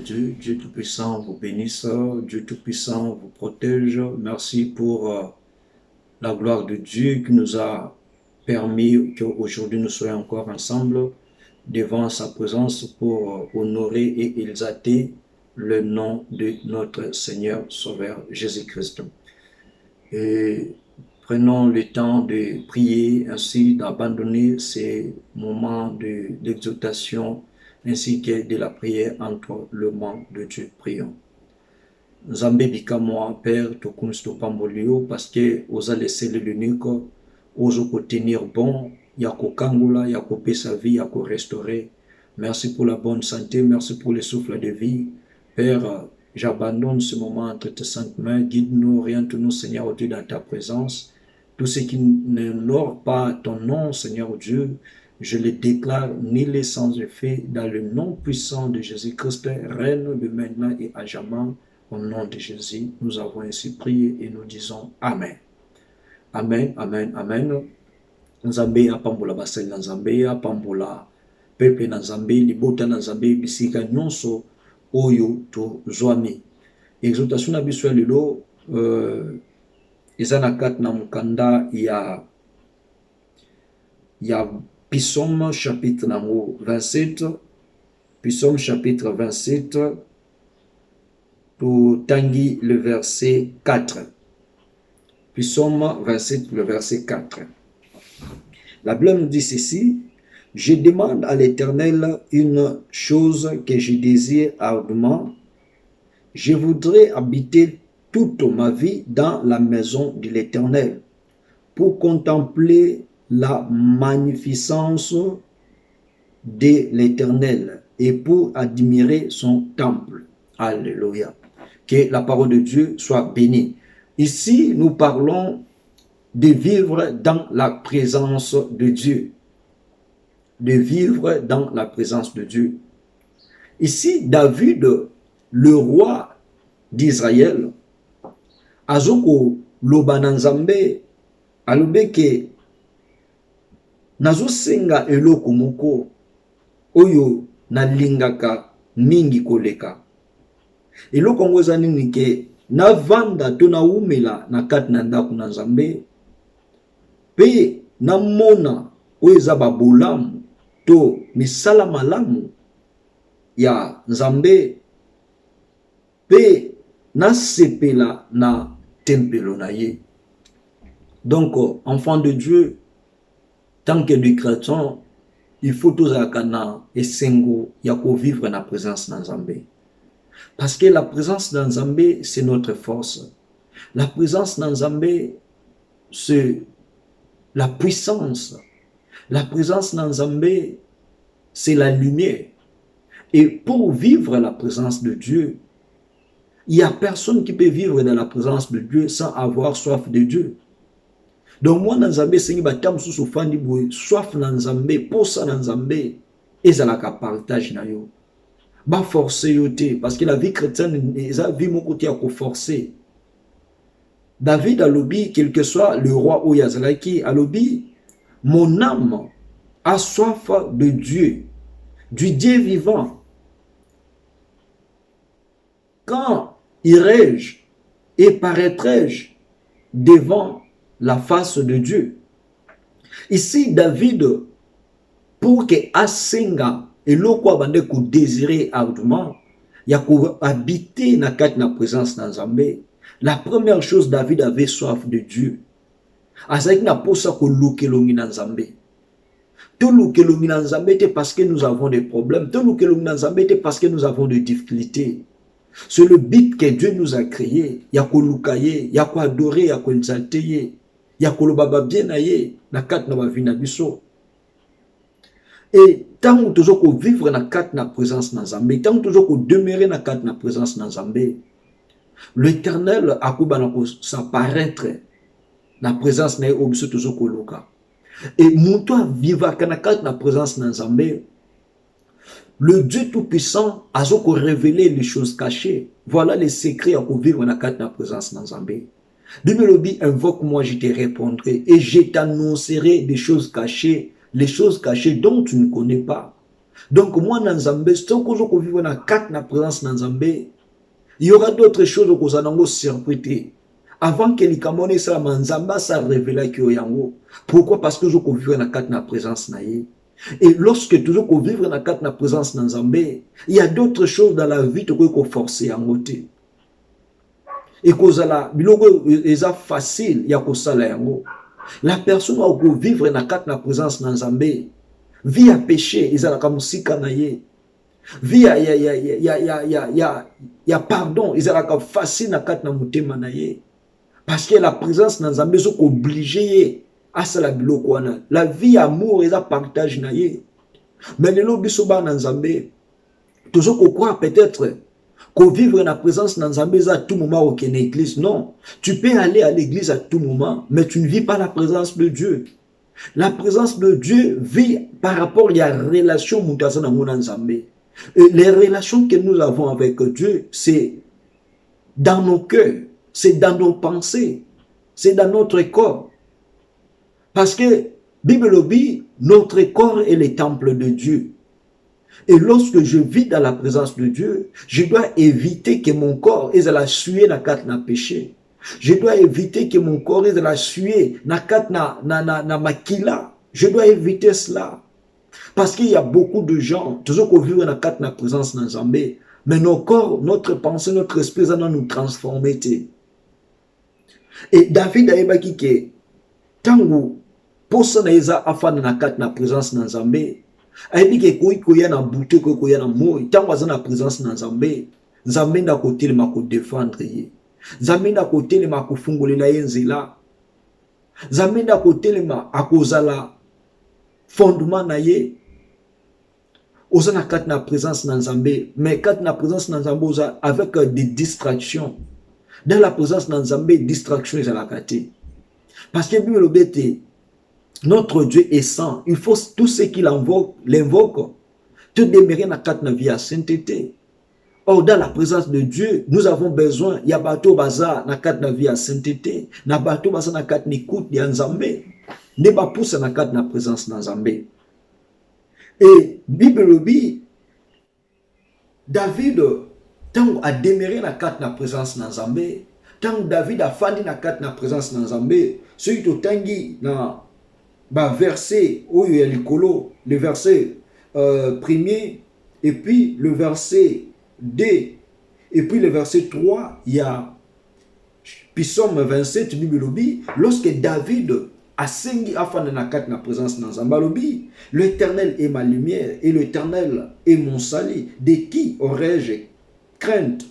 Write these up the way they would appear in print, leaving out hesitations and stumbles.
Dieu. Dieu Tout-Puissant vous bénisse, Dieu Tout-Puissant vous protège. Merci pour la gloire de Dieu qui nous a permis qu'aujourd'hui nous soyons encore ensemble devant sa présence pour honorer et exalter le nom de notre Seigneur Sauveur Jésus-Christ. Et prenons le temps de prier, ainsi d'abandonner ces moments d'exaltation ainsi que de la prière entre le nom de Dieu. Prions. Nzambe bikamoa Père tokunsto pambolio parce que osa laisser l'unique oso ko tenir bon yako kangula yako pesa vie yako restaurer. Merci pour la bonne santé, merci pour le souffle de vie. Père, j'abandonne ce moment entre tes saintes mains. Guide-nous, oriente-nous, Seigneur Dieu, dans ta présence. Tout ce qui n'honore pas ton nom, Seigneur Dieu, je le déclare nul et sans effet dans le nom puissant de Jésus-Christ, règne de maintenant et à jamais. Au nom de Jésus, nous avons ainsi prié et nous disons Amen. Amen, Amen, Amen. Nzambe apambola basali na Nzambe, apambola pepe na Nzambe, libota na Nzambe, bisika nyonso oyo to zwami. Exhortation na biso lelo eza na kati na mukanda ya Psaume chapitre nango 27, Psaume chapitre 27, pour tangi le verset 4. Psaume 27, le verset 4. La Bible nous dit ceci: je demande à l'Éternel une chose que je désire ardemment. Je voudrais habiter toute ma vie dans la maison de l'Éternel pour contempler la magnificence de l'Éternel et pour admirer son temple. Alléluia. Que la parole de Dieu soit bénie. Ici, nous parlons de vivre dans la présence de Dieu. De vivre dans la présence de Dieu. Ici, David, le roi d'Israël, azoko lobananzambe alobeke nazo senga eloko moko oyo nalingaka mingi koleka. Eloko ngo eza nini ke navanda to naumela na kati na ndako na Nzambe pe namona oyo eza babolamu to misala malamu ya Nzambe pe nasepela na tempelo na ye. Donc enfant de Dieu, tant que du chrétien, il faut tous akana et sengo yako vivre na présence na Nzambe. Parce que la présence dans Nzambe, c'est notre force. La présence dans Nzambe, c'est la puissance. La présence dans Nzambe, c'est la lumière. Et pour vivre la présence de Dieu, il n'y a personne qui peut vivre dans la présence de Dieu sans avoir soif de Dieu. Donc moi, dans Nzambe, c'est que soif dans Nzambe, pour ça dans Nzambe, et ça la partage na yo. Ba forcer yote parce que la vie chrétienne eza vie mon côté à forcer. David a lobby, quel que soit le roi ou Yazalaki, a lobby, mon âme a soif de Dieu, du Dieu vivant. Quand irai-je et paraîtrai-je devant la face de Dieu? Ici, David, pour que Asenga et l'autre abandé qu'on désirait ardemment, il y a qu'on habiter na présence dans Nzambe. La première chose, David avait soif de Dieu. Azaïk n'a pas ça qu'on loukelongi dans Nzambe. Tout loukelongi dans Nzambe c'est parce que nous avons des problèmes. Tout loukelongi dans Nzambe c'est parce que nous avons des difficultés. C'est le but que Dieu nous a créé. Il y a qu'on loukaye, il y a qu'on adorer, il y a qu'on exalter, il y a qu'on le baba bien aye na kat na vie na biso. Et tant que toujours qu'on vivre na kat na présence na Nzambe, tant que toujours qu'on demeurer na kat na présence na Nzambe, l'Éternel a kubana ko s'apparaître na présence na obiso toujours ko loka. Et mon toi vivre na kat na présence na Nzambe, le Dieu Tout-Puissant a révélé les choses cachées. Voilà les secrets à vivre na kat na présence na Nzambe. Bible dit, invoque-moi, je te répondrai et je t'annoncerai des choses cachées, les choses cachées dont tu ne connais pas. Donc, moi, dans Nzambé, si tu vivre dans 4 na présence dans Nzambé, il y aura d'autres choses que vous allez surprendre. Avant que les Camerounais ça Nzamba ça révèle que yango. Pourquoi? Parce que je vivre dans 4 na présence na ye. Et lorsque toujours qu'on vivre dans 4 na présence dans Nzambé, il y a d'autres choses dans la vie que vous forcer en côté. Et cause la biloko est facile, il y a que ça là yango. La personne qui vivre dans 4 na présence dans Nzambé, vie à péché, ils ont comme musika na ye. Vie ya pardon, ils ont facile na 4 na mutema na ye. Parce que la présence dans Nzambé est obligée à ça la biloko wana. La vie amour ils ont partage na ye. Mais le biso ba dans Nzambé, toujours qu'on croit peut-être qu'on vivre dans la présence dans Nzambé à tout moment au l'église. Non, tu peux aller à l'église à tout moment, mais tu ne vis pas la présence de Dieu. La présence de Dieu vit par rapport à la relation Moutazana Mounan Nzambé. Les relations que nous avons avec Dieu, c'est dans nos cœurs, c'est dans nos pensées, c'est dans notre corps. Parce que, Bible dit, notre corps est le temple de Dieu. Et lorsque je vis dans la présence de Dieu, je dois éviter que mon corps ait la suer na kat na péché. Je dois éviter que mon corps ait la suer na kat na makila. Je dois éviter cela. Parce qu'il y a beaucoup de gens, toujours qu'on vit dans la présence dans Nzambé, mais nos corps, notre pensée, notre esprit, ça doit nous transformer. Et David a dit que, tango, pour ça, il a afin dans la présence dans Nzambé, il dit que quand il y a un bouté, quand il y a un mot, tant qu'il y a la présence dans Nzambé, Nzambé n'a côté le mako défendre. Nzambé n'a côté le mako fungole la yenzela. Nzambé n'a côté le mako zala fondement na ye. Oza na kat na présence dans Nzambé, mais kat na présence dans Nzambé avec des distractions. Dans la présence dans Nzambé, distraction est à la kate. Parce que Bible bête, notre Dieu est saint. Il faut tout ce qu'il l'invoque. Te demeurer na kat na vie à sainteté. Or, dans la présence de Dieu, nous avons besoin, il y a bateau bazar na kat na vie à sainteté, na bateau bazar na kat ni kout di Nzambé. Ne pas pousser na kat na présence dans Nzambé. Et Bible dit, David, tant a demeuré na kat na présence dans Nzambé, tant David a fandi na kat na présence dans Nzambé, celui qui tangi na verset où il y a le verset premier, et puis le verset 2, et puis le verset 3, il y a Psaume 27, Bible dit, lorsque David a sengi afin de na kat na présence dans Nzambé, l'Éternel est ma lumière et l'Éternel est mon salut. De qui aurais-je crainte?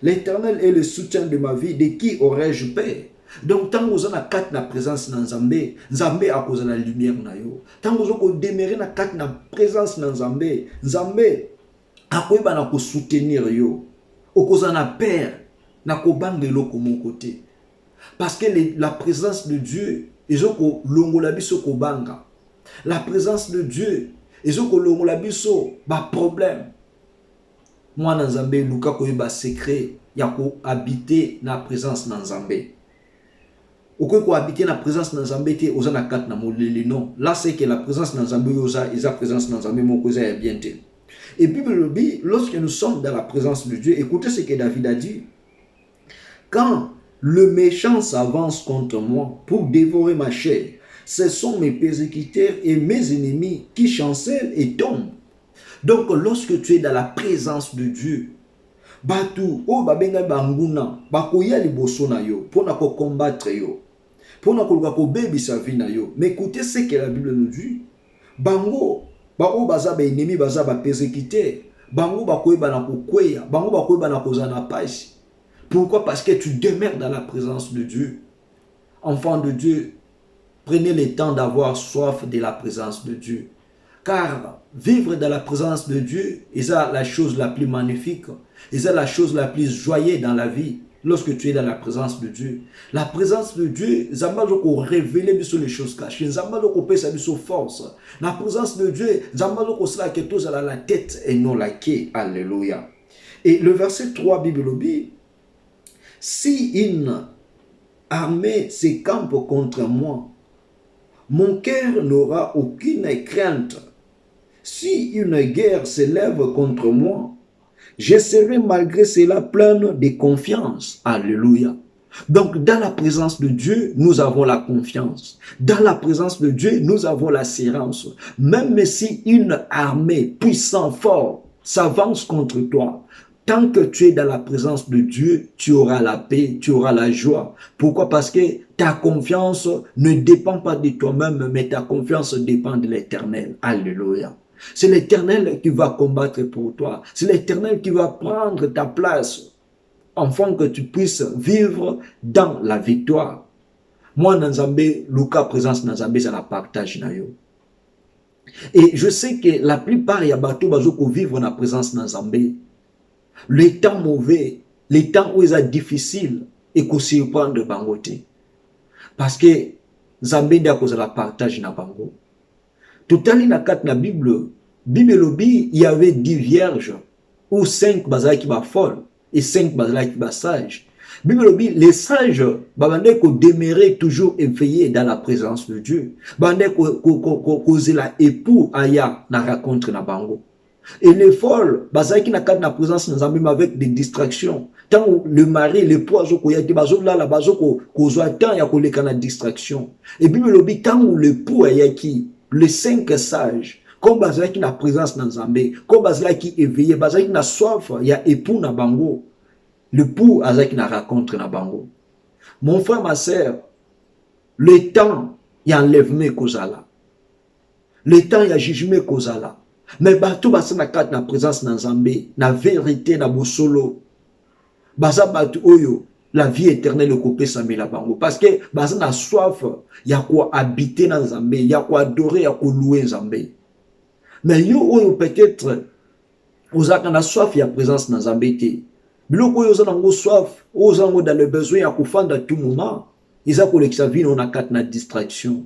L'Éternel est le soutien de ma vie. De qui aurais-je peur? Donc, tant que vous avez quatre na présence dans Nzambé, Nzambé a cause de la lumière na yo. Tant que vous avez demeuré na quatre na présence dans Nzambé, Nzambé a cause na ko soutenir yo. Au cause na peur na ko bangelo ko mon côté. Parce que la présence de Dieu, ils ont ko longola biso ko banga. La présence de Dieu, ils ont ko longola biso ba problème. Moi dans Nzambé, Luka ko ba secret, ya ko habiter na présence dans Nzambé. Ou qu'on habite la présence dans Nzambé te oza na kat na moleli non. Là c'est que la présence dans Nzambé oza isa présence dans Nzambé mon cause est bien te. Et Bible dit lorsque nous sommes dans la présence de Dieu, écoutez ce que David a dit. Quand le méchant s'avance contre moi pour dévorer ma chair, ce sont mes persécuteurs et mes ennemis qui chancellent et tombent. Donc lorsque tu es dans la présence de Dieu, batu o babenga banguna bakoya liboso na yo pona ko combattre yo pona ko luka ko bebisa vie na yo. Mais écoutez ce que la Bible nous dit. Bango ba o baza ba ennemi baza ba persécuteur, bango bakoyeba na kokweya, bango bakoyeba na kozana pasi. Pourquoi? Parce que tu demeures dans la présence de Dieu. Enfant de Dieu, prenez le temps d'avoir soif de la présence de Dieu. Car vivre dans la présence de Dieu, c'est la chose la plus magnifique, c'est la chose la plus joyeuse dans la vie, lorsque tu es dans la présence de Dieu. La présence de Dieu, Zamba ko révéler sur les choses cachées, Zamba ko pesa sur force. La présence de Dieu, Zamba ko cela que tous à la tête et non la queue. Alléluia. Et le verset 3 Bible dit, si une armée se campe contre moi, mon cœur n'aura aucune crainte. Si une guerre s'élève contre moi, je serai malgré cela plein de confiance. Alléluia. Donc, dans la présence de Dieu, nous avons la confiance. Dans la présence de Dieu, nous avons l'assurance. Même si une armée puissante, forte, s'avance contre toi, tant que tu es dans la présence de Dieu, tu auras la paix, tu auras la joie. Pourquoi? Parce que ta confiance ne dépend pas de toi-même, mais ta confiance dépend de l'Éternel. Alléluia. C'est l'Éternel qui va combattre pour toi. C'est l'Éternel qui va prendre ta place afin que tu puisses vivre dans la victoire. Moi, Nanzambé, Luka présence Nanzambé, c'est la partage na yo. Et je sais que la plupart y a bateau bazoko vivre dans la présence Nanzambé. Les temps mauvais, les temps où ils sont difficiles, et qu'on surprend de bangote. Parce que Zambé n'a cause la partage na bango. Tout à l'heure, dans la Bible, il y avait 10 vierges, ou 5 bazala qui va folle, et 5 bazala qui va sage. Bible, les sages, babande ko demeurer toujours éveillés dans la présence de Dieu. Babande ko la époux aya na raconte na bango. Et les folles, bazala qui na cadre na présence nous même avec des distractions. Tant le mari, l'époux azo ko yati bazo là la bazo ko zo tant ya ko leka na distraction. Et Bible tant où l'époux aya qui les 5 sages, comme bazala qui na présence na Zambé, comme bazala qui éveillé, bazala qui na soif, il y a époux na bango. Le pour azaki na raconte na bango. Mon frère, ma sœur, le temps y a enlèvement kozala. Le temps y a jugement kozala. Mais batou basa na kat na présence na Nzambe, na vérité na bosolo. Basa batou oyo la vie éternelle kopé samela bango parce que basa na soif ya quoi habiter na Nzambe, ya quoi adorer, ya quoi louer Nzambe. Mais yo oyo peut-être ozaka na soif ya présence na Nzambe te. Biloko oyo zanango soif, ozango dans le besoin ya kufanda à tout moment. Isa kolekisa vino na kat na distraction.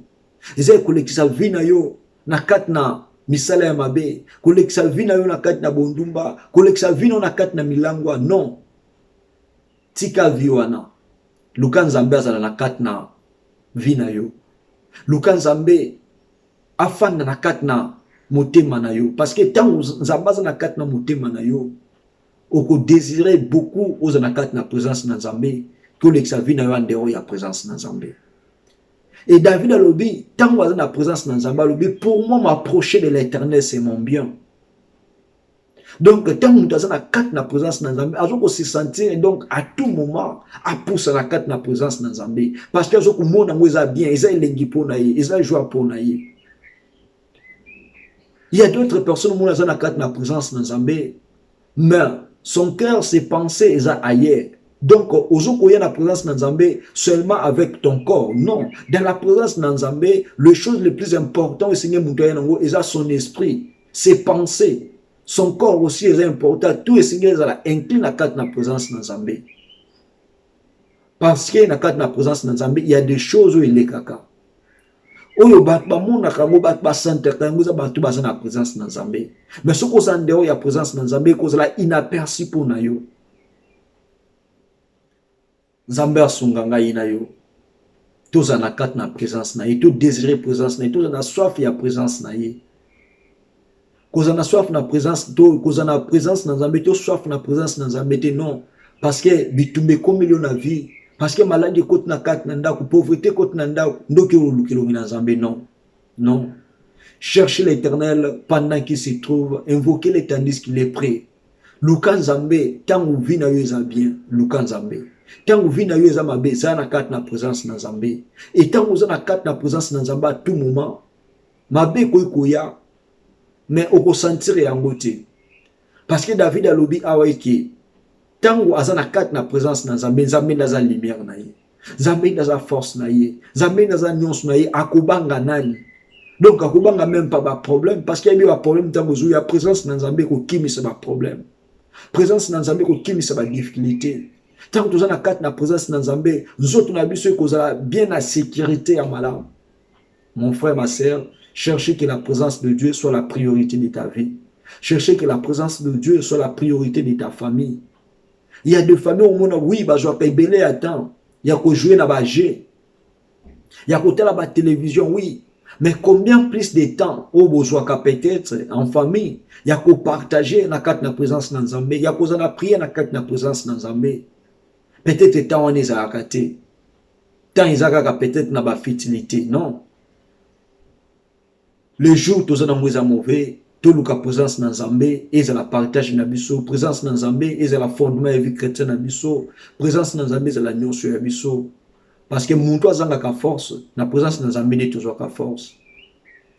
Isa kolekisa vina yo na kat na misala ya mabe. Kolekisa vina yo na kat na bondumba. Kolekisa vino na kat na milangwa. Non. Tika viwana. Luka Nzambe azala na kat na vina yo. Luka Nzambe afanda na kat na motema na yo. Parce que tant Nzambe azala na kat na motema na yo, oko désirer beaucoup aux anakat na présence na Nzambe que l'exavi na yo ndero ya présence na Nzambe. Et David a lobby tant que na présence na Nzambe lobby pour moi m'approcher de l'Éternel c'est mon bien. Donc tant que tu as na présence na Nzambe azoko se sentir donc à tout moment à pousser na kat na présence na Nzambe parce que azoko mona ngoza bien eza elengi pona ye eza joie pona ye. Il y a d'autres personnes mona za na kat na présence na Nzambe mais son cœur, ses pensées, ils sont ailleurs. Donc, aujourd'hui, il y a la présence de Nzambe seulement avec ton corps. Non. Dans la présence de Nzambe, les choses les plus importantes, c'est que son esprit, ses pensées, son corps aussi est important. Tout est inclus dans la présence de Nzambe. Parce que dans la présence de Nzambe, il y a des choses où il est caca. Oyo bat ba mona kango bat ba sante kango za batu ba na présence na Nzambe. Mais ce qu'on s'en dehors ya présence na Nzambe cause la inaperçu pour na yo. Nzambe asunganga ina yo. Tous en a kat na présence na ye, tout désirer présence na ye, tous en a soif ya présence na ye. Cause en a soif na présence, cause en a présence na Nzambe, tout soif na présence na Nzambe non parce que bitumbe comme il na vie. Parce que maladie côté na kat nanda ku pauvreté côté nanda ndoki olukelo na Nzambe non. Non. Cherchez l'Éternel pendant qu'il se trouve, invoquez-le tandis qu'il est prêt. Luka Nzambe tant ou vi na yo eza bien, Luka Nzambe. Tant ou vi na yo eza mabe, ça na kat na présence na Nzambe. Et tant ou na kat na présence na Nzambe à tout moment, mabe koya mais oko sentir yango te. Parce que David a lobi awaiki tango azana kat na présence na Nzambe, Nzambe naza lumière na ye. Nzambe naza force na ye. Nzambe naza nyonso na ye akobanga nani. Donc akobanga même pas ba problème parce qu'il y a un problème tango zo ya présence na Nzambe ko kimisa ba problème. Présence na Nzambe ko kimisa ba difficulté. Tango tozana kat na présence na Nzambe, nzoto na biso ko za bien na sécurité ya malamu. Mon frère, ma sœur, cherchez que la présence de Dieu soit la priorité de ta vie. Cherchez que la présence de Dieu soit la priorité de ta famille. Il y a des familles où on a oui, bah je vais payer à temps. Il y a qu'à jouer dans la jeu. Il y a qu'à la télévision, oui. Mais combien plus de temps au besoin qu'à peut-être en famille, il y a qu'à partager na kat na présence na Nzambe, il y a qu'à na prier na kat na présence na Nzambe. Peut-être temps on est à akaté. Tant ils a peut-être na ba fertilité, non. Le jour tous on a mauvais, tout le cas présence na Nzambe, et la partage na biso, présence na Nzambe, et la fondement de vie chrétienne na biso, présence na Nzambe, c'est la union sur biso. Parce que mon toit zanga ka force, na présence na Nzambe ne toujours ka force.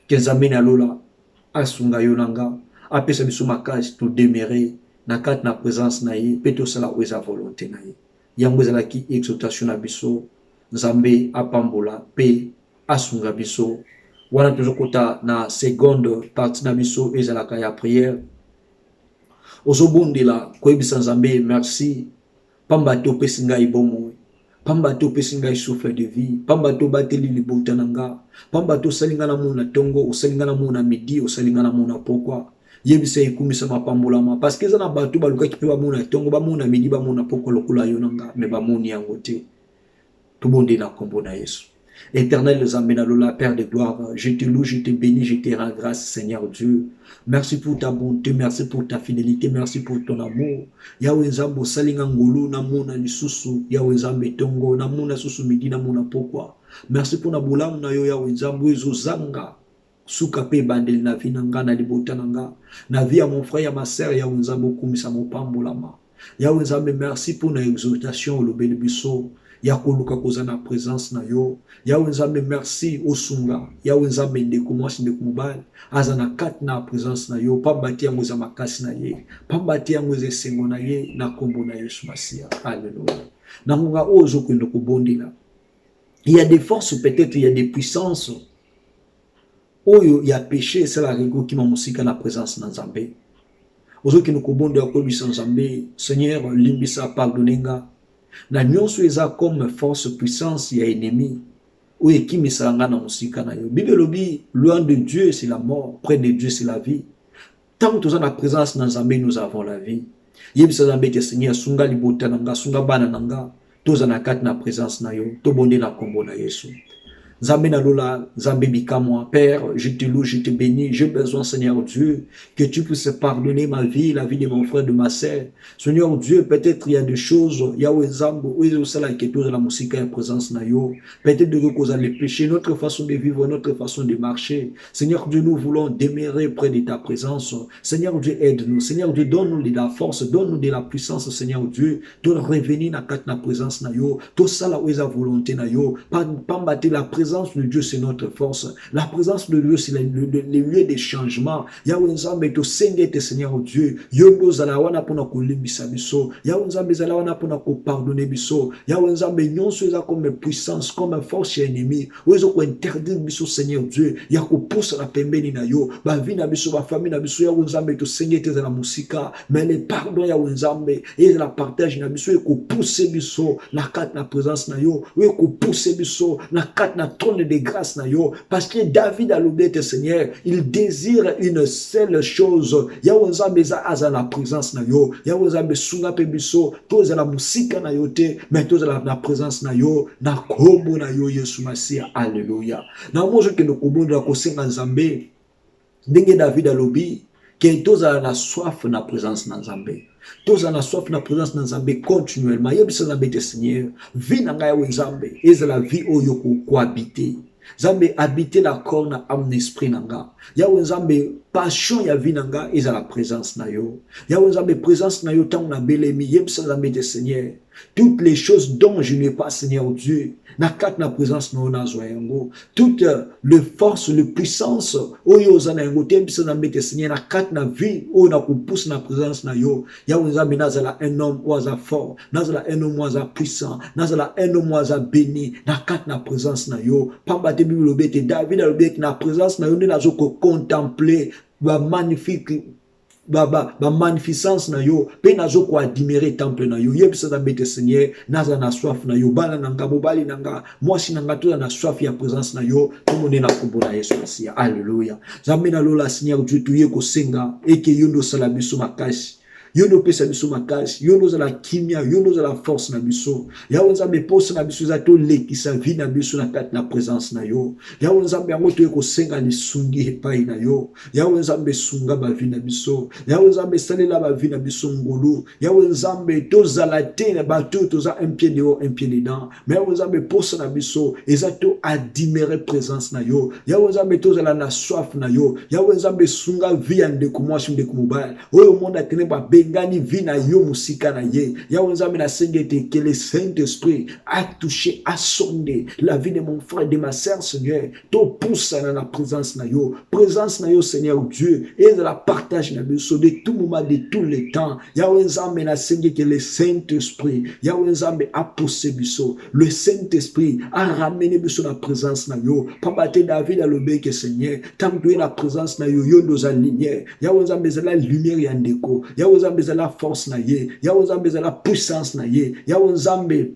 Que Nzambe na lola, asunga yonanga, apesa biso makasi to demeurer na kat na présence na ye, peto sala weza volonté na ye. Yango zala ki exaltation na biso, Nzambe apambola pe asunga biso. Wana toujours kota na seconde partie na biso ezalaka ya prière. Ozobondela koyebisa Nzambe merci, pamba to pesinga ibomo. Pamba to pesinga souffle de vie, pamba to bateli libota nanga, pamba to salinga na muna tongo, osalinga na muna midi, osalinga na muna pokwa. Yebisa ikumisa mapambolama parce que zana bato baluka ki pe ba muna tongo, ba muna midi, ba muna pokwa lokula yonanga, me ba muni yango te. Tubonde na kombo na Yesu. Éternel Nzambe na lola, Père de gloire, je te loue, je te bénis, je te rends grâce, Seigneur Dieu. Merci pour ta bonté, merci pour ta fidélité, merci pour ton amour. Yahweh Nzambe salinga ngulu na muna lisusu, Yahweh Nzambe tongo na muna susu midi na muna pokwa. Merci pour na bulamu na yo Yahweh Nzambe ezozanga suka pe bandeli na vina nga na libota nanga. Na vie à mon frère, à ma sœur, Yahweh Nzambe kumisa mopambolama. Yahweh Nzambe merci pour na exaltation le bel biso. Yakoluka koza na présence na yo. Yahweh Nzambe merci osunga. Yahweh Nzambe ndeko mwasi ndeko mobali. Aza na kat na présence na yo. Pambati yango za makasi na ye. Pambati yango za sengo na ye. Na kombo na Yesu Masia. Alléluia. Na munga ozo kwendo kubondila. Il y a des forces, peut-être il y a des puissances. Oyo ya péché, c'est la règle qui m'a musika na présence na Nzambe. Ozo kwendo kubondila kwa lui Nzambe. Seigneur, limbisa pardonnenga. Na nyonso eza comme force puissance ya ennemi ou ekimisanga na musika na yo. Bible lobi loin de Dieu c'est la mort, près de Dieu c'est la vie. Tant que tu as la présence na Nzambe nous avons la vie. Yebisa Nzambe te Seigneur sunga libota nanga sunga bana nanga toza na kat na présence na yo to bonde na kombo na Yesu. Nzambe na lola, Nzambe bika-moi, Père, je te loue, je te bénis, j'ai besoin, Seigneur Dieu, que tu puisses pardonner ma vie, la vie de mon frère, de ma sœur. Seigneur Dieu, peut-être il y a des choses, Yahweh Nzambe, où il y a quelque chose de la musique et la présence na yo. Peut-être de cause les péchés, notre façon de vivre, notre façon de marcher. Seigneur Dieu, nous voulons demeurer près de ta présence. Seigneur Dieu, aide-nous. Seigneur Dieu, donne-nous de la force, donne-nous de la puissance, Seigneur Dieu, de revenir dans la présence na yo. Tout ça là où il y a volonté na yo. Pas battre la présence. La présence de Dieu, c'est notre force. La présence de Dieu, c'est le lieu des changements. Yahweh Nzambe, to sengete Seigneur Dieu. Yondo zalawana pona kolimbisa biso. Yahweh Nzambe zalawana pona ko pardonner biso. Yahweh Nzambe nyonso eza comme puissance, comme force ennemi. Ozo ko interdire biso Seigneur Dieu. Ya ko pousse la pembeni na yo. Ba vie na biso, ba famille na biso. Yahweh Nzambe to sengete za la musika. Mais le pardon Yahweh Nzambe et la partage na biso ko pousser biso na kat na présence na yo. We ko pousser biso na kat na trône de grâce na yo, parce que David a l'obéité Seigneur, il désire une seule chose. Yahweh Nzambe aza la présence na yo. Yahweh Nzambe sunga pe biso, toza la musika na yo te, mais toza la présence na yo, na kombo na yo Yesu Masia. Alléluia. Na mozo ke no kobondo ko senga Nzambe. Ndenge David a lobi, que toza la soif na présence na Nzambe. Tous en a soif na présence na Nzambe continuellement. Yebisa Nzambe te Seigneur. Vie na Yahweh Nzambe. Et la vie au yoko cohabiter. Nzambe habiter la corps na âme esprit nanga. Yahweh Nzambe passion ya vie nanga et la présence na yo. Yahweh Nzambe présence na yo tant na belemi. Yebisa Nzambe te Seigneur. Toutes les choses dont je n'ai pas, Seigneur Dieu, na kat na présence na zoyango. Toutes les forces, les puissances, oyo zana yango te bisa na mbete Seigneur na kat na vie, o na kupousse na présence na yo. Yahweh Nzambe nazala un homme oaza fort, nazala un homme oaza puissant, nazala un homme oaza béni, na kat na présence na yo. Pamba te Bible lobete David a lobete na présence na yo ne nazo ko contempler ba magnifique ba magnificence na yo pe nazo ko admirer temple na yo. Yebisa Nzambe te Seigneur naza na soif na yo bala nanga mobali nanga mwasi nanga toza na soif ya présence na yo tomone na kombo na Yesu Masia. Alléluia. Nzambe na lola Seigneur Dieu tuye ko senga eke yondo sala biso makasi yo no pesa biso makasi, yo no za la kimia, yo no za la force na biso. Yawe nzambe posa na biso za to lekisa vie na biso na kati na présence na yo. Yawe nzambe yango to ekosenga lisungi epai na yo. Yawe nzambe sunga ba vie na biso. Yawe nzambe salela ba vie na biso ngolu. Yawe nzambe tozala te na bato toza un pied dehors un pied dedans. Mais yawe nzambe posa na biso eza to admirer présence na yo. Yawe nzambe tozala na soif na yo. Yawe nzambe sunga vie ya ndeko mwasi ndeko mobile. Oyo monde atene ba bengani vie na yo musika na ye. Yawe nzambe na sengete que le Saint-Esprit a touché, a sondé la vie de mon frère, de ma sœur, Seigneur. To pousse dans la présence na yo. Présence na yo, Seigneur Dieu. Et de la partage na biso de tout moment, de tous les temps. Yawe nzambe na sengete que le Saint-Esprit. Yawe nzambe a poussé biso. Le Saint-Esprit a ramené biso la présence na yo. Papa te David a le que Seigneur. Tant que la présence na yo, yo nos lumière. Yawe nzambe za la lumière yandeko. Yawe nzambe za la force na ye. Yawe nzambe za la puissance na ye. Yawe nzambe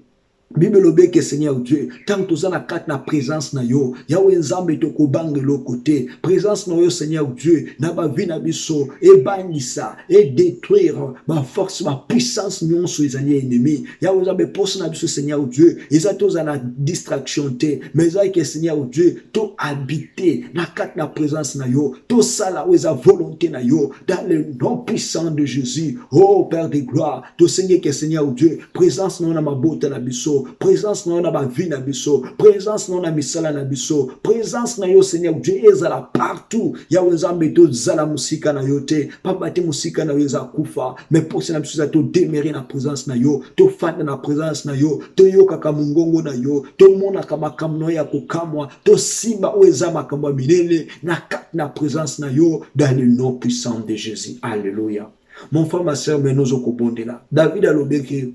Bible lobe que Seigneur Dieu, tant que tu as na présence na yo, Yahweh nzambe to kobange lo côté, présence na yo Seigneur Dieu, na ba vie na biso, et bannissa, et détruire ma force, ma puissance non sur les ennemis. Yahweh nzambe pose na biso Seigneur Dieu, et ça tous na distraction te, mais ça que Seigneur Dieu, to habiter na kat na présence na yo, to ça la ou sa volonté na yo, dans le nom puissant de Jésus. Oh Père de gloire, to Seigneur que Seigneur Dieu, présence na ma beauté na biso. Présence na ba vie na biso, présence na misala na biso, présence na yo Seigneur Dieu ezala partout. Yawe nzambe to zala musika na yo te, papa te musika na yo za kufa, mais pour ça na biso za to demeurer na présence na yo, to fanda na présence na yo, to yoka ka mungongo na yo, to mona kama kamno ya kukamwa, to simba oeza makambo minene na kat na présence na yo dans le nom puissant de Jésus. Alléluia. Mon frère, ma sœur, mais nous okobondela. David a lobé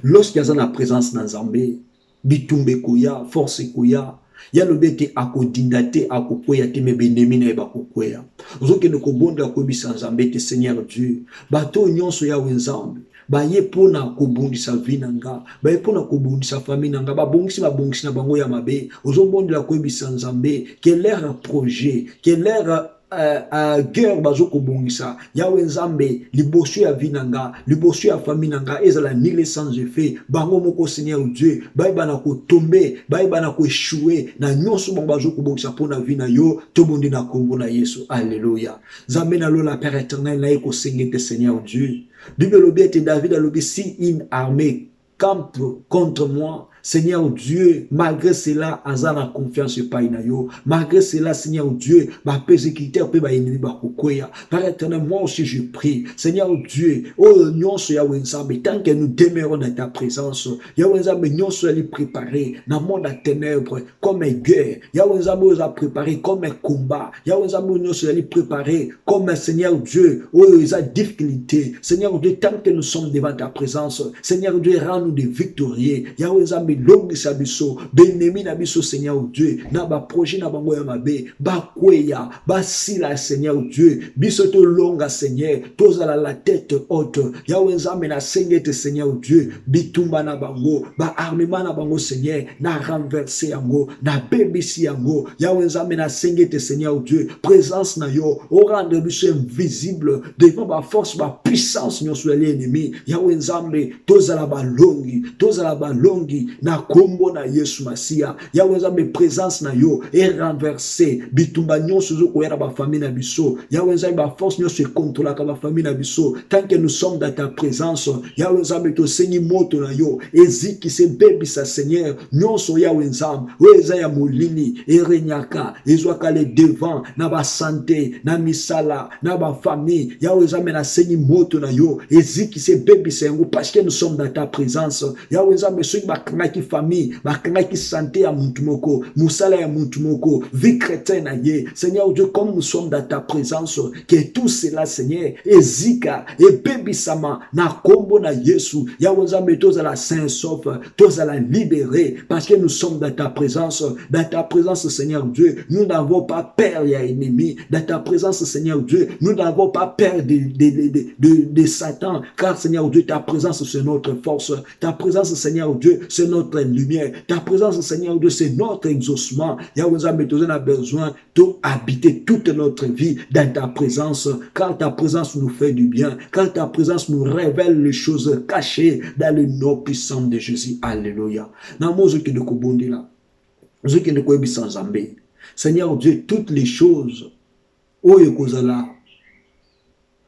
lorsqu'il y a la présence dans Zambé, bitumbe koya, force koya, ya lobete akodindate akokoya te me benemi na bakokoya. Ozoke ne kobonda ko bisa Zambé te Seigneur Dieu. Bato nyonso ya wenzambe. Ba ye pona kobundisa vinanga, ba ye pona kobundisa famille nanga, ba bongisi na bango ya mabe. Ozobondela ko bisa Zambé, quel est leur projet, quel est guerre bazo kobongisa Yawe nzambe liboso ya vinanga liboso ya famille nanga ezala nile sans effet bango moko Seigneur Dieu bayiba na ko tomber bayiba na ko échouer na nyonso bango bazo kobongisa pona vina yo to bondi na kombo na Yesu. Alléluia. Nzambe na lola Père éternel na eko sengete Seigneur Dieu. Bible lobi ete David a lobi si une armée campe contre moi, Seigneur Dieu, malgré cela, azana confiance pas inayo. Malgré cela, Seigneur Dieu, ma persécuteur peut ba ennemi ba kokoya. Par éternel, moi aussi je prie, Seigneur Dieu, oh nyonso ya wenzabe, tant que nous demeurons dans ta présence, ya wenzabe nyonso ali préparé dans monde à ténèbres comme une guerre. Ya wenzabe nous a préparé comme un combat. Ya wenzabe nyonso ali préparé comme un Seigneur Dieu, oh ils a difficulté. Seigneur Dieu, tant que nous sommes devant ta présence, Seigneur Dieu, rends-nous des victorieux. Ya wenzabe longue sabiso benemi na biso Seigneur Dieu na ba projet na bango ya mabe ba kweya ba sila Seigneur Dieu biso to longa Seigneur tozala la tête haute ya wenzambe na sengete Seigneur Dieu bitumba na bango ba armement na bango Seigneur na renverser yango na bebisi yango ya wenzambe na sengete Seigneur Dieu présence na yo o rendre biso invisible devant ba force ba puissance nyonso ya l'ennemi ya wenzambe tozala ba longi na kombo na Yesu Masia ya wenzambe présence na yo et renverser bitumba nyonso zo koyera ba famille na biso ya wenzambe ba force nyonso contrôler ka ba famille na biso tant que nous sommes dans ta présence ya wenzambe to senyi moto na yo eziki se bebi sa Seigneur nyonso ya wenzambe weza ya molini erenyaka ezwaka le devant na ba santé na misala na ba famille ya wenzambe na senyi moto na yo eziki se bebi sa ngo parce que nous sommes dans ta présence ya wenzambe so bakangaki famille bakangaki santé ya muntu moko musala ya muntu moko vie chrétienne na ye Seigneur Dieu comme nous sommes dans ta présence que tout cela Seigneur ezika et bebisama na kombo na Yesu ya wenzambe tozala saint sauf tozala libéré parce que nous sommes dans ta présence Seigneur Dieu nous n'avons pas peur ya ennemi dans ta présence Seigneur Dieu nous n'avons pas peur de Satan car Seigneur Dieu ta présence c'est notre force ta présence Seigneur Dieu c'est notre notre lumière. Ta présence, Seigneur Dieu, c'est notre exaucement. Yahweh Nzambe, tu as besoin d'habiter toute notre vie dans ta présence. Car ta présence nous fait du bien. Car ta présence nous révèle les choses cachées dans le nom puissant de Jésus. Alléluia. Seigneur Dieu, toutes les choses,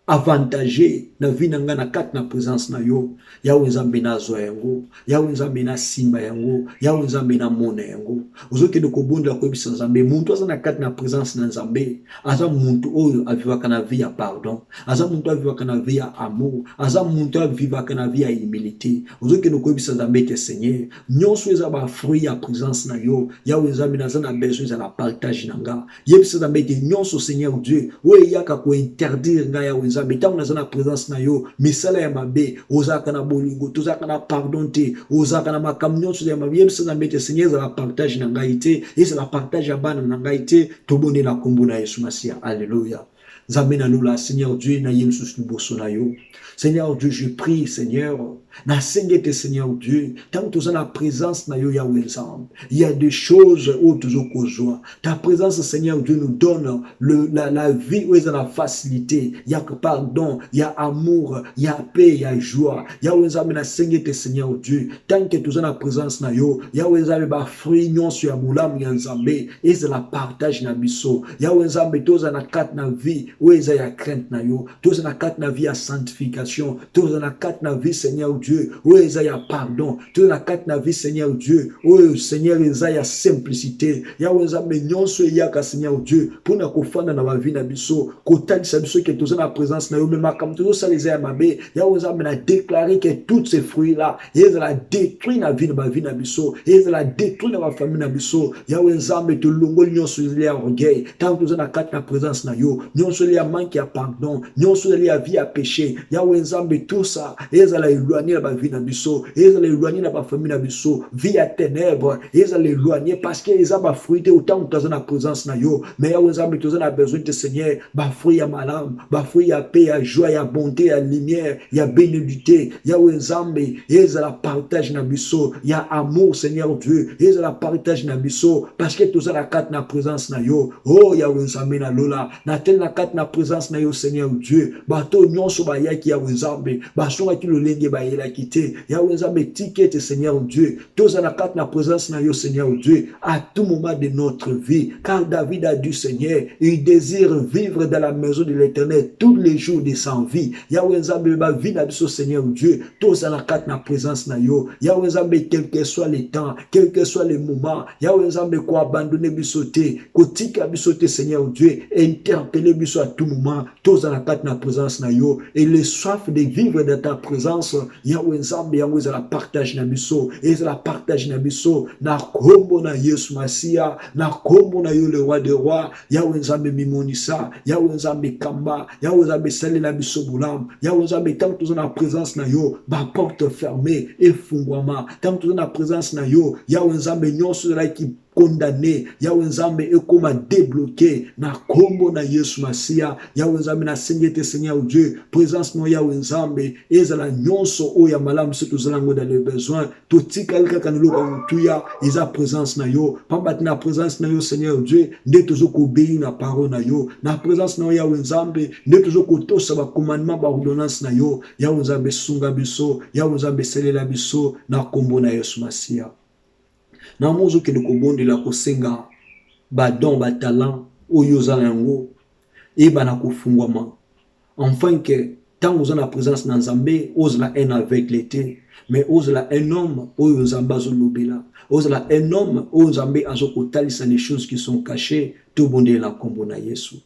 avantagé na vie nanga na kati na présence na yo Yahweh Nzambe na zo yango Yahweh Nzambe na simba yango Yahweh Nzambe na mona yango ozoke de kobonda ko bisa Nzambe muntu aza na kati na présence na Nzambe aza muntu oyo avivaka na vie ya pardon aza muntu avivaka na vie ya amour aza muntu avivaka na vie ya humilité ozoke de ko bisa Nzambe te Seigneur nyonso eza ba fruit ya présence na yo Yahweh Nzambe na za na besoin za la partage nanga yebisa Nzambe te nyonso Seigneur Dieu oyo yaka ko interdire nga Yahweh Nzambe tango na za na présence na yo misala ya mabe ozaka na bolingo tozaka na pardon te ozaka na makambo nyonso ya mabe yebisa Nzambe te Seigneur za la partage na ngai te eza la partage ya bana na ngai te tobonela kombo na Yesu Masia. Alléluia. Nzambe na lula Seigneur Dieu na yemsus liboso na yo Seigneur Dieu, je prie Seigneur na sengete Seigneur Dieu tant que tu as la présence na yo Yahweh Nzambe il y a des choses où tu as ta présence Seigneur Dieu nous donne la vie où il y a la facilité il y a pardon il y a amour il y a paix il y a joie Yahweh Nzambe na sengete Seigneur Dieu tant que tu as la présence na yo Yahweh Nzambe ba fruit nyonso ya bulamu ya Nzambe et c'est la partage na biso Yahweh Nzambe toza na kat na vie où il y a crainte na yo toza na kat na vie ya sanctification toza na kat na vie Seigneur Dieu, oh Esaïa pardon, tu la carte na vie Seigneur Dieu, oh Seigneur Esaïa simplicité, Yahweh Nzambe nyonso yaka Seigneur Dieu, pour na kofanda na ma vie na biso, kotali sa biso que tu as la présence na yo, mais makam toujours ça les mabe, Yahweh Nzambe na déclaré que tous ces fruits là, il la détruit na vie na biso, il la détruit na ma famille na biso, Yahweh Nzambe te longo nyonso les orgueil, tant que tu as la carte na présence na yo, nyonso les manque ya pardon, nyonso les vie à péché, Yahweh Nzambe tout ça, il la éloigner la vie na biso, ils allaient éloigner la famille na biso, vie à ténèbres, ils allaient éloigner parce qu'ils ont ba fruit autant que tu as la présence na yo, mais Yahweh Nzambe tu as besoin de Seigneur, ba fruit ya malam, ba fruit ya paix, ya joie, ya bonté, ya lumière, ya bénédiction, Yahweh Nzambe, ils la partage na biso, ya amour Seigneur Dieu, ils la partage na biso parce que tu as la carte na présence na yo, oh Yahweh Nzambe na lola, na tel na carte na présence na yo Seigneur Dieu, ba to nyonso ba yaki Yahweh Nzambe, ba songa ki lo lenge ba yela kité Yahweh Nzambe ticket Seigneur Dieu tous en acte la présence na yo Seigneur Dieu à tout moment de notre vie car David a dit Seigneur il désire vivre dans la maison de l'Éternel tous les jours de sa vie Yahweh Nzambe ba vie na biso Seigneur Dieu tous en acte la présence na yo Yahweh Nzambe quel que soit le temps quel que soit le moment Yahweh Nzambe ko abandonner biso te ko tika biso te Seigneur Dieu interpeller biso à tout moment tous en acte la présence na yo et le soif de vivre dans ta présence Yahweh Nzambe yango la partage na biso et la partage na biso na kombo na Yesu Masia na kombo na yo le roi des rois Yahweh Nzambe mimonisa Yahweh Nzambe kamba Yahweh Nzambe sali na biso bulam Yahweh Nzambe tant que tu es en présence na yo ba porte fermée et fungwama tant que tu es en présence na yo Yahweh Nzambe nyonso la qui condamné Yahweh Nzambe ekoma débloqué na kombo na Yesu Masia Yahweh Nzambe na sengete Seigneur Dieu présence no Yahweh Nzambe ezala nyonso oya malamu surtout zalango dans les besoins totika kaka niloko mutuya eza présence na yo pamba na présence na yo Seigneur Dieu nde tozo ko obéir na parole na yo na présence na Yahweh Nzambe nde tozo ko tosa ba commandement ba ordonnance na yo Yahweh Nzambe sunga biso Yahweh Nzambe selela biso na kombo na Yesu Masia na mozo ke de kobonde la kosenga ba don ba talent oyo za yango e bana kofungwama enfin que tant vous en la présence na Nzambe ose la haine avec l'été mais ose la un homme oyo Nzambe azolobela ose la un homme oyo Nzambe azokotalisa les choses qui sont cachées to bonde la kombo na Yesu.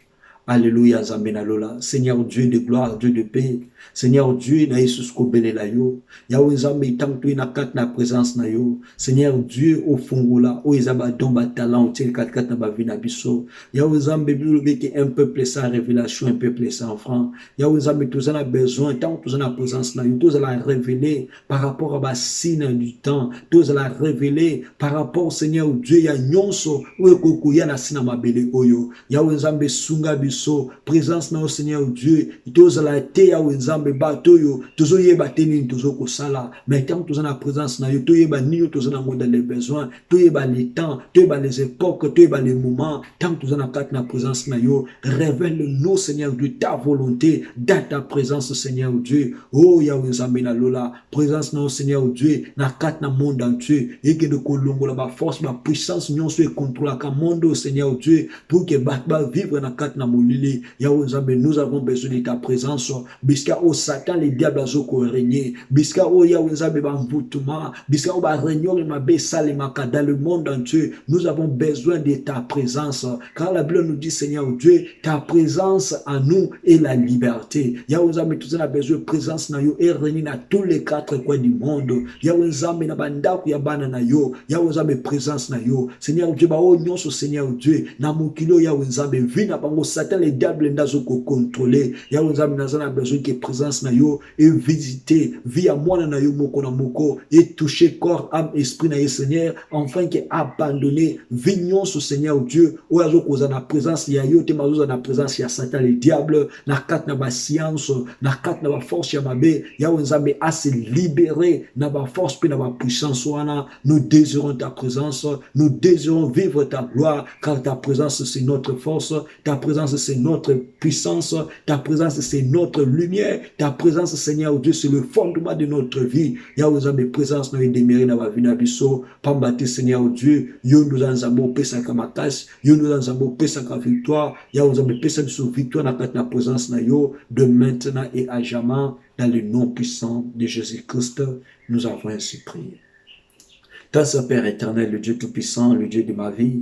Alléluia, Nzambe na lola. Seigneur Dieu de gloire, Dieu de paix. Seigneur Dieu na Yesus ko belela yo. Yahweh Nzambe tantu na kat na présence na yo. Seigneur Dieu au fungola, o ezaba don ba talent, tel kat na ba vie na biso. Yahweh Nzambe bilobe que un peuple sans révélation, un peuple sans franc. Yahweh Nzambe tous en a besoin, tant tous en a présence na yo, tous en a révélé par rapport à ba signe du temps, tous en a révélé par rapport Seigneur Dieu ya nyonso o ekokuya na sina mabele oyo. Yahweh Nzambe sunga biso biso présence na Seigneur Dieu tozala te ya wenzambe bato yo tozoyeba te nini tozokosala mais tant tozana présence na yo toyeba nini tozana mo dans les besoins toyeba les temps toyeba les époques toyeba les moments tant tozana kati na présence na yo révèle-nous Seigneur Dieu ta volonté dans ta présence Seigneur Dieu oh ya wenzambe na lola présence na Seigneur Dieu na kati na monde entier et que de kolongola ba force ba puissance nyonso e contrôle ka monde Seigneur Dieu pour que ba vivre na kati na molili ya wenzambe nous avons besoin de ta présence biska o Satan les diables azoko régner biska o ya wenzambe ba mvutuma biska o ba réunion ma besale maka dans le monde entier nous avons besoin de ta présence car la Bible nous dit Seigneur Dieu ta présence en nous est la liberté ya wenzambe tous na besoin de présence na yo et régner na tous les quatre coins du monde ya wenzambe na bandako ya bana na yo ya wenzambe présence na yo Seigneur Dieu ba o nyonso Seigneur Dieu na mokilo ya wenzambe vina bango Satan les diables ndazo ko contrôler ya wenzambe nazana besoin que présence na yo et visiter via mwana na yo moko na moko et toucher corps âme esprit na yo Seigneur enfin que abandonner vignon ce Seigneur Dieu o azo koza na présence ya yo te mazo na présence ya Satan les diables na kat na ba science na kat na ba force ya mabe ya wenzambe a se libérer na ba force pe na ba puissance wana nous désirons ta présence nous désirons vivre ta gloire car ta présence c'est notre force ta présence c'est notre puissance ta présence c'est notre lumière ta présence Seigneur Dieu c'est le fondement de notre vie ya wenzambe présence na demeurer na ba vie na biso pambate Seigneur Dieu yo nous anzambo pesa ka makasi yo nous anzambo pesa ka victoire ya wenzambe pesa biso victoire na kat na présence na yo de maintenant et à jamais dans le nom puissant de Jésus-Christ nous avons ainsi prié. Toi, Père éternel, le Dieu tout-puissant, le Dieu de ma vie,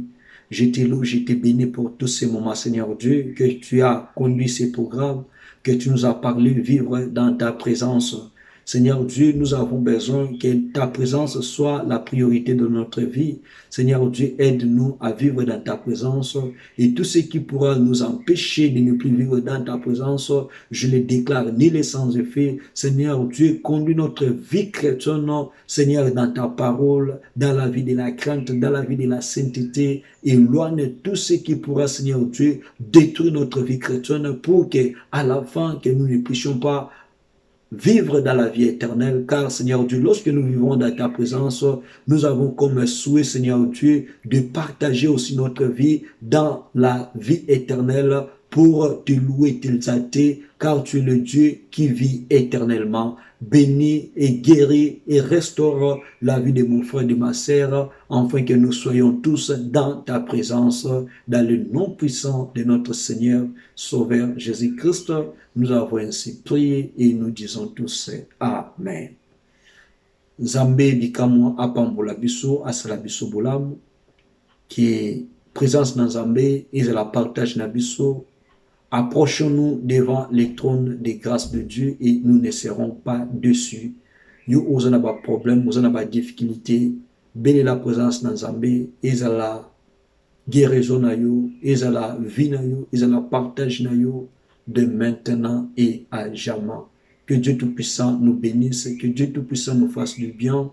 je te loue, je te bénis pour tous ces moments, Seigneur Dieu, que tu as conduit ces programmes, que tu nous as parlé vivre dans ta présence. Seigneur Dieu, nous avons besoin que ta présence soit la priorité de notre vie. Seigneur Dieu, aide-nous à vivre dans ta présence et tout ce qui pourra nous empêcher de ne plus vivre dans ta présence, je le déclare nul et sans effet. Seigneur Dieu, conduis notre vie chrétienne, Seigneur, dans ta parole, dans la vie de la crainte, dans la vie de la sainteté. Éloigne tout ce qui pourra, Seigneur Dieu, détruire notre vie chrétienne pour que, à la fin, que nous ne puissions pas vivre dans la vie éternelle, car Seigneur Dieu, lorsque nous vivons dans ta présence, nous avons comme souhait, Seigneur Dieu, de partager aussi notre vie dans la vie éternelle pour te louer, t'exalter, car tu es le Dieu qui vit éternellement. Bénis et guéris et restaure la vie de mon frère et de ma sœur, afin que nous soyons tous dans ta présence, dans le nom puissant de notre Seigneur, Sauveur Jésus-Christ. Nous avons ainsi prié et nous disons tous Amen. Nzambe bikamo apambola biso asala biso bolamu qui présence na Nzambe et la partage na biso. Approchons-nous devant les trônes des grâces de Dieu et nous ne serons pas dessus. Nous avons pas problème, nous avons pas difficulté. Bénis la présence dans Nzambe et la guérison na yo, et la vie na yo, et la partage na yo de maintenant et à jamais. Que Dieu Tout-Puissant nous bénisse, que Dieu Tout-Puissant nous fasse du bien.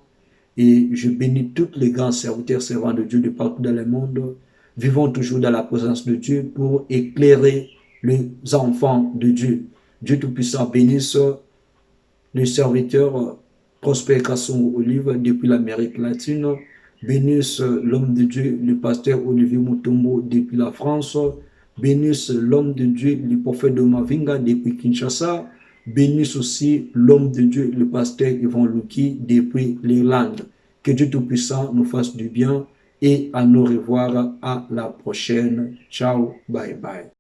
Et je bénis tous les grands serviteurs, servants de Dieu de partout dans le monde. Vivons toujours dans la présence de Dieu pour éclairer les enfants de Dieu. Dieu Tout-Puissant bénisse le serviteur Prosper Kasson Olive depuis l'Amérique latine. Bénisse l'homme de Dieu, le pasteur Olivier Mutombo depuis la France. Bénisse l'homme de Dieu, le prophète de Mavinga depuis Kinshasa. Bénisse aussi l'homme de Dieu, le pasteur Yvon Louki depuis l'Irlande. Que Dieu Tout-Puissant nous fasse du bien et à nous revoir à la prochaine. Ciao, bye bye.